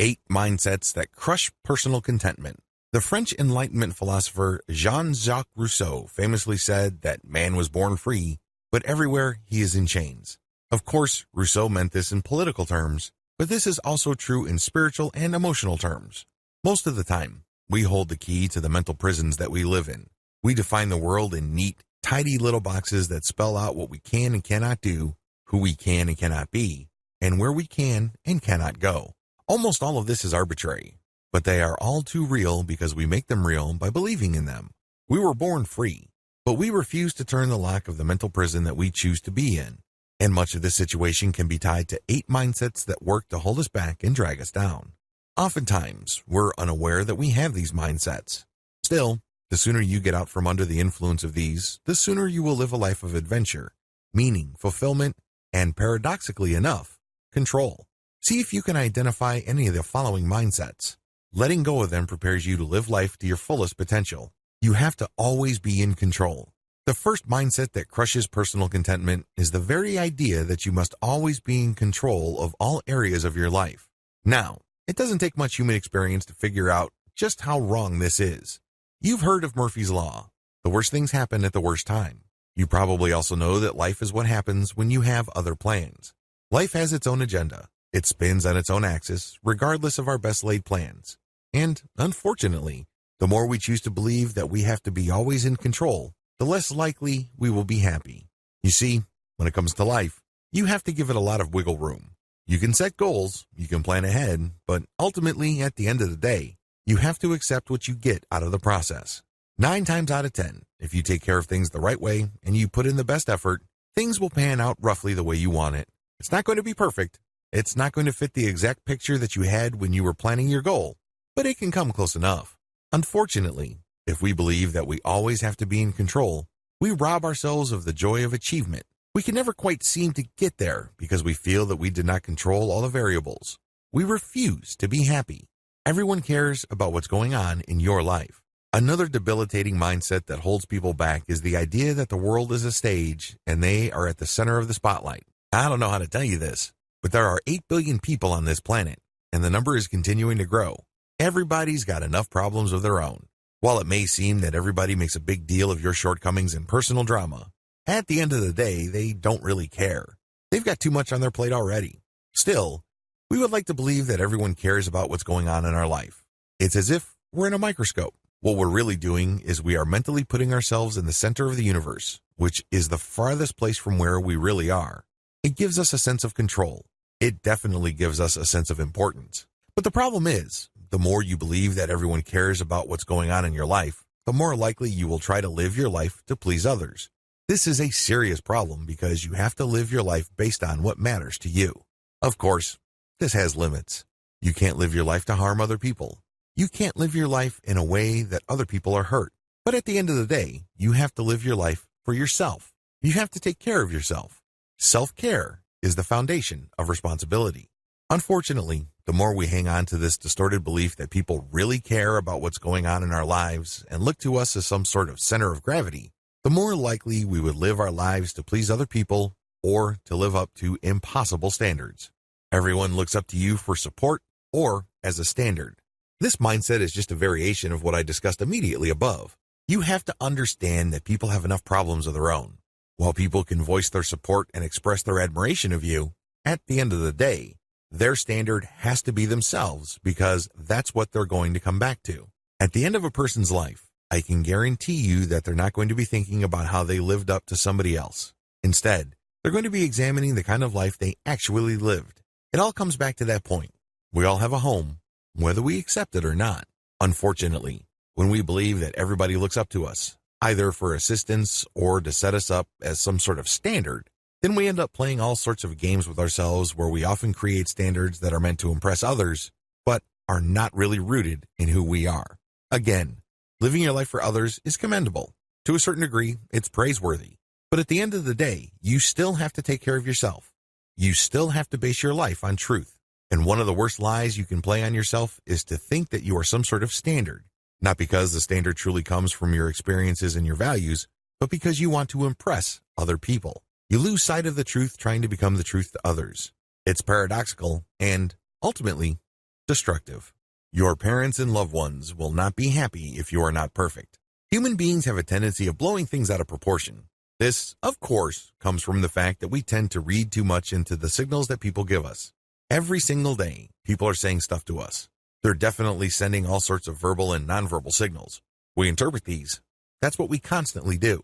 8 Mindsets That Crush Personal Contentment. The French Enlightenment philosopher Jean-Jacques Rousseau famously said that man was born free, but everywhere he is in chains. Of course, Rousseau meant this in political terms, but this is also true in spiritual and emotional terms. Most of the time, we hold the key to the mental prisons that we live in. We define the world in neat, tidy little boxes that spell out what we can and cannot do, who we can and cannot be, and where we can and cannot go. Almost all of this is arbitrary, but they are all too real because we make them real by believing in them. We were born free, but we refuse to turn the lock of the mental prison that we choose to be in. And much of this situation can be tied to 8 mindsets that work to hold us back and drag us down. Oftentimes, we're unaware that we have these mindsets. Still, the sooner you get out from under the influence of these, the sooner you will live a life of adventure, meaning, fulfillment, and paradoxically enough, control. See if you can identify any of the following mindsets. Letting go of them prepares you to live life to your fullest potential. You have to always be in control. The first mindset that crushes personal contentment is the very idea that you must always be in control of all areas of your life. Now, it doesn't take much human experience to figure out just how wrong this is. You've heard of Murphy's Law. The worst things happen at the worst time. You probably also know that life is what happens when you have other plans. Life has its own agenda. It spins on its own axis, regardless of our best laid plans. And, unfortunately, the more we choose to believe that we have to be always in control, the less likely we will be happy. You see, when it comes to life, you have to give it a lot of wiggle room. You can set goals, you can plan ahead, but ultimately, at the end of the day, you have to accept what you get out of the process. 9 times out of 10, if you take care of things the right way and you put in the best effort, things will pan out roughly the way you want it. It's not going to be perfect. It's not going to fit the exact picture that you had when you were planning your goal, but it can come close enough. Unfortunately, if we believe that we always have to be in control, we rob ourselves of the joy of achievement. We can never quite seem to get there because we feel that we did not control all the variables. We refuse to be happy. Everyone cares about what's going on in your life. Another debilitating mindset that holds people back is the idea that the world is a stage and they are at the center of the spotlight. I don't know how to tell you this, but there are 8 billion people on this planet, and the number is continuing to grow. Everybody's got enough problems of their own. While it may seem that everybody makes a big deal of your shortcomings and personal drama, at the end of the day, they don't really care. They've got too much on their plate already. Still, we would like to believe that everyone cares about what's going on in our life. It's as if we're in a microscope. What we're really doing is we are mentally putting ourselves in the center of the universe, which is the farthest place from where we really are. It gives us a sense of control. It definitely gives us a sense of importance. But the problem is, the more you believe that everyone cares about what's going on in your life, the more likely you will try to live your life to please others. This is a serious problem because you have to live your life based on what matters to you. Of course, this has limits. You can't live your life to harm other people. You can't live your life in a way that other people are hurt. But at the end of the day, you have to live your life for yourself. You have to take care of yourself. Self-care is the foundation of responsibility. Unfortunately, the more we hang on to this distorted belief that people really care about what's going on in our lives and look to us as some sort of center of gravity, the more likely we would live our lives to please other people or to live up to impossible standards. Everyone looks up to you for support or as a standard. This mindset is just a variation of what I discussed immediately above. You have to understand that people have enough problems of their own. While people can voice their support and express their admiration of you, at the end of the day, their standard has to be themselves because that's what they're going to come back to. At the end of a person's life, I can guarantee you that they're not going to be thinking about how they lived up to somebody else. Instead, they're going to be examining the kind of life they actually lived. It all comes back to that point. We all have a home, whether we accept it or not. Unfortunately, when we believe that everybody looks up to us, either for assistance or to set us up as some sort of standard, then we end up playing all sorts of games with ourselves where we often create standards that are meant to impress others, but are not really rooted in who we are. Again, living your life for others is commendable. To a certain degree, it's praiseworthy. But at the end of the day, you still have to take care of yourself. You still have to base your life on truth. And one of the worst lies you can play on yourself is to think that you are some sort of standard. Not because the standard truly comes from your experiences and your values, but because you want to impress other people. You lose sight of the truth trying to become the truth to others. It's paradoxical and, ultimately, destructive. Your parents and loved ones will not be happy if you are not perfect. Human beings have a tendency of blowing things out of proportion. This, of course, comes from the fact that we tend to read too much into the signals that people give us. Every single day, people are saying stuff to us. They're definitely sending all sorts of verbal and nonverbal signals. We interpret these. That's what we constantly do.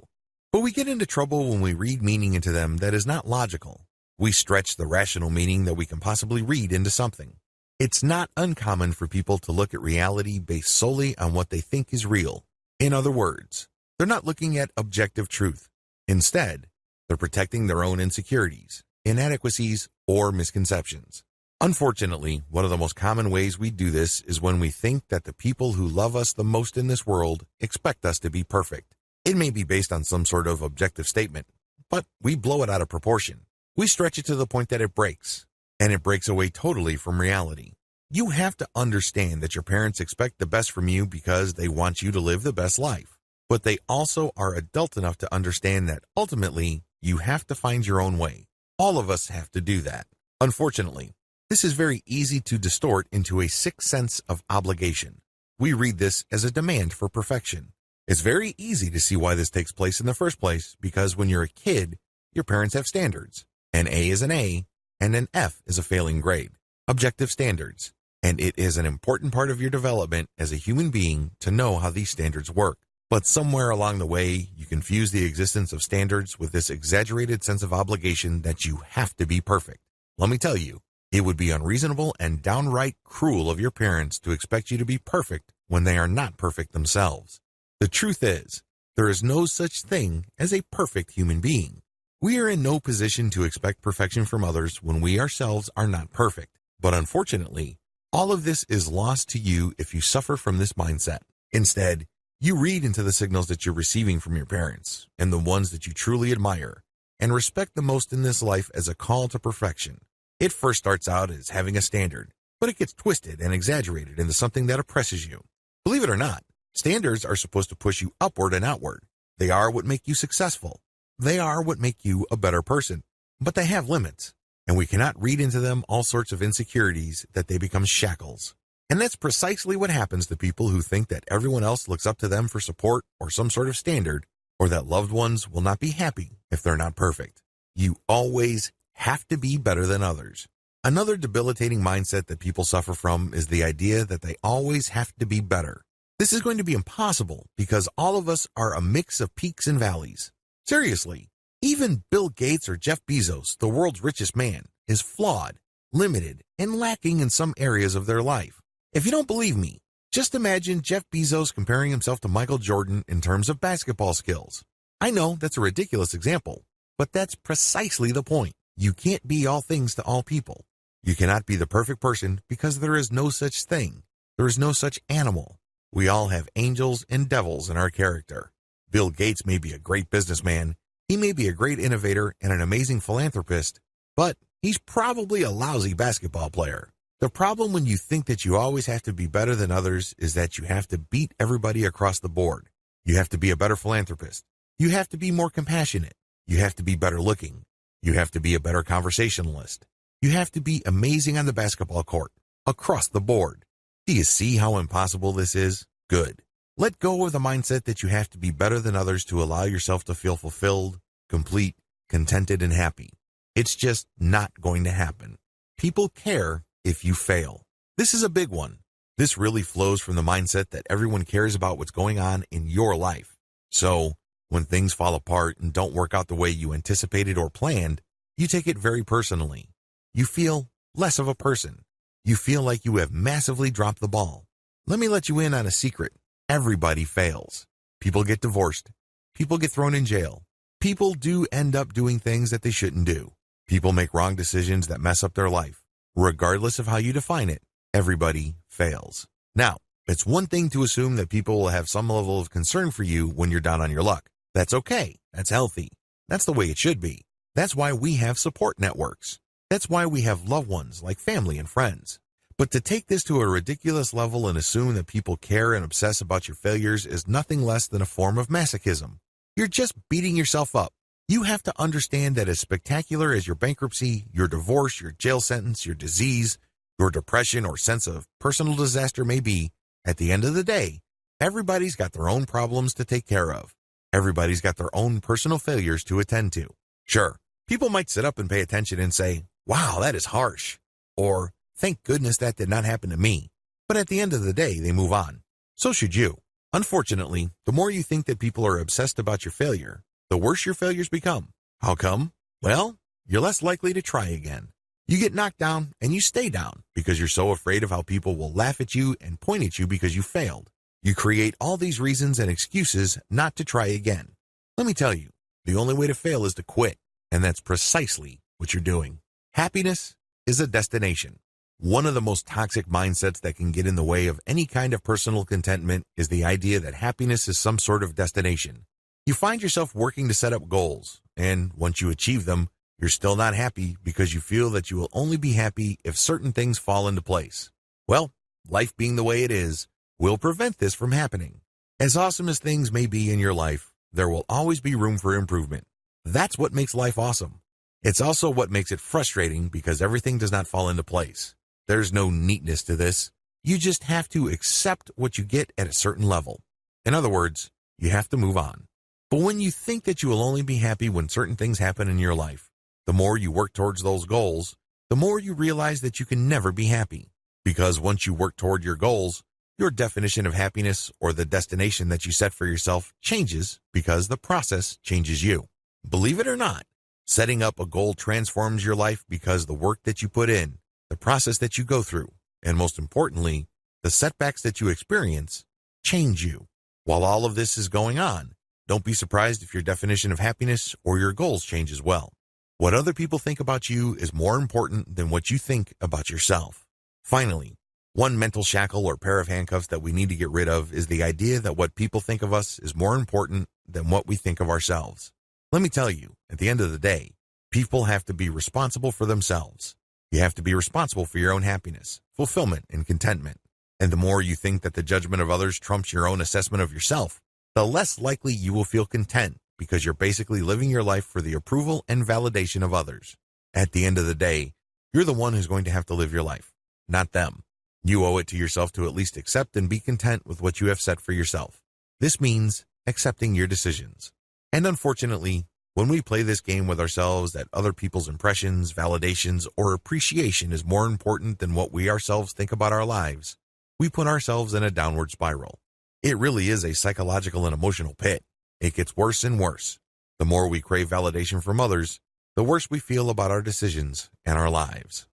But we get into trouble when we read meaning into them that is not logical. We stretch the rational meaning that we can possibly read into something. It's not uncommon for people to look at reality based solely on what they think is real. In other words, they're not looking at objective truth. Instead, they're protecting their own insecurities, inadequacies, or misconceptions. Unfortunately, one of the most common ways we do this is when we think that the people who love us the most in this world expect us to be perfect. It may be based on some sort of objective statement, but we blow it out of proportion. We stretch it to the point that it breaks, and it breaks away totally from reality. You have to understand that your parents expect the best from you because they want you to live the best life. But they also are adult enough to understand that ultimately, you have to find your own way. All of us have to do that. Unfortunately, this is very easy to distort into a sick sense of obligation. We read this as a demand for perfection. It's very easy to see why this takes place in the first place because when you're a kid, your parents have standards. An A is an A, and an F is a failing grade. Objective standards. And it is an important part of your development as a human being to know how these standards work. But somewhere along the way, you confuse the existence of standards with this exaggerated sense of obligation that you have to be perfect. Let me tell you, it would be unreasonable and downright cruel of your parents to expect you to be perfect when they are not perfect themselves. The truth is, there is no such thing as a perfect human being. We are in no position to expect perfection from others when we ourselves are not perfect. But unfortunately, all of this is lost to you if you suffer from this mindset. Instead, you read into the signals that you're receiving from your parents and the ones that you truly admire and respect the most in this life as a call to perfection. It first starts out as having a standard, but it gets twisted and exaggerated into something that oppresses you. Believe it or not, standards are supposed to push you upward and outward. They are what make you successful. They are what make you a better person. But they have limits, and we cannot read into them all sorts of insecurities that they become shackles. And that's precisely what happens to people who think that everyone else looks up to them for support or some sort of standard, or that loved ones will not be happy if they're not perfect. You always have to be better than others. Another debilitating mindset that people suffer from is the idea that they always have to be better. This is going to be impossible because all of us are a mix of peaks and valleys. Seriously, even Bill Gates or Jeff Bezos, the world's richest man, is flawed, limited, and lacking in some areas of their life. If you don't believe me, just imagine Jeff Bezos comparing himself to Michael Jordan in terms of basketball skills. I know that's a ridiculous example, but that's precisely the point. You can't be all things to all people. You cannot be the perfect person because there is no such thing. There is no such animal. We all have angels and devils in our character. Bill Gates may be a great businessman. He may be a great innovator and an amazing philanthropist, but he's probably a lousy basketball player. The problem when you think that you always have to be better than others is that you have to beat everybody across the board. You have to be a better philanthropist. You have to be more compassionate. You have to be better looking. You have to be a better conversationalist. You have to be amazing on the basketball court, across the board. Do you see how impossible this is? Good. Let go of the mindset that you have to be better than others to allow yourself to feel fulfilled, complete, contented, and happy. It's just not going to happen. People care if you fail. This is a big one. This really flows from the mindset that everyone cares about what's going on in your life. So, when things fall apart and don't work out the way you anticipated or planned, you take it very personally. You feel less of a person. You feel like you have massively dropped the ball. Let me let you in on a secret. Everybody fails. People get divorced. People get thrown in jail. People do end up doing things that they shouldn't do. People make wrong decisions that mess up their life. Regardless of how you define it, everybody fails. Now, it's one thing to assume that people will have some level of concern for you when you're down on your luck. That's okay. That's healthy. That's the way it should be. That's why we have support networks. That's why we have loved ones like family and friends. But to take this to a ridiculous level and assume that people care and obsess about your failures is nothing less than a form of masochism. You're just beating yourself up. You have to understand that as spectacular as your bankruptcy, your divorce, your jail sentence, your disease, your depression or sense of personal disaster may be, at the end of the day, everybody's got their own problems to take care of. Everybody's got their own personal failures to attend to. Sure, people might sit up and pay attention and say, "Wow, that is harsh," or "Thank goodness that did not happen to me." But at the end of the day, they move on. So should you. Unfortunately, the more you think that people are obsessed about your failure, the worse your failures become. How come? Well, you're less likely to try again. You get knocked down and you stay down because you're so afraid of how people will laugh at you and point at you because you failed. You create all these reasons and excuses not to try again. Let me tell you, the only way to fail is to quit, and that's precisely what you're doing. Happiness is a destination. One of the most toxic mindsets that can get in the way of any kind of personal contentment is the idea that happiness is some sort of destination. You find yourself working to set up goals, and once you achieve them, you're still not happy because you feel that you will only be happy if certain things fall into place. Well, life being the way it is will prevent this from happening. As awesome as things may be in your life, there will always be room for improvement. That's what makes life awesome. It's also what makes it frustrating because everything does not fall into place. There's no neatness to this. You just have to accept what you get at a certain level. In other words, you have to move on. But when you think that you will only be happy when certain things happen in your life, the more you work towards those goals, the more you realize that you can never be happy. Because once you work toward your goals, your definition of happiness or the destination that you set for yourself changes because the process changes you. Believe it or not, setting up a goal transforms your life because the work that you put in, the process that you go through, and most importantly, the setbacks that you experience, change you. While all of this is going on, don't be surprised if your definition of happiness or your goals change as well. What other people think about you is more important than what you think about yourself. Finally, one mental shackle or pair of handcuffs that we need to get rid of is the idea that what people think of us is more important than what we think of ourselves. Let me tell you, at the end of the day, people have to be responsible for themselves. You have to be responsible for your own happiness, fulfillment, and contentment. And the more you think that the judgment of others trumps your own assessment of yourself, the less likely you will feel content because you're basically living your life for the approval and validation of others. At the end of the day, you're the one who's going to have to live your life, not them. You owe it to yourself to at least accept and be content with what you have set for yourself. This means accepting your decisions. And unfortunately, when we play this game with ourselves that other people's impressions, validations, or appreciation is more important than what we ourselves think about our lives, we put ourselves in a downward spiral. It really is a psychological and emotional pit. It gets worse and worse. The more we crave validation from others, the worse we feel about our decisions and our lives.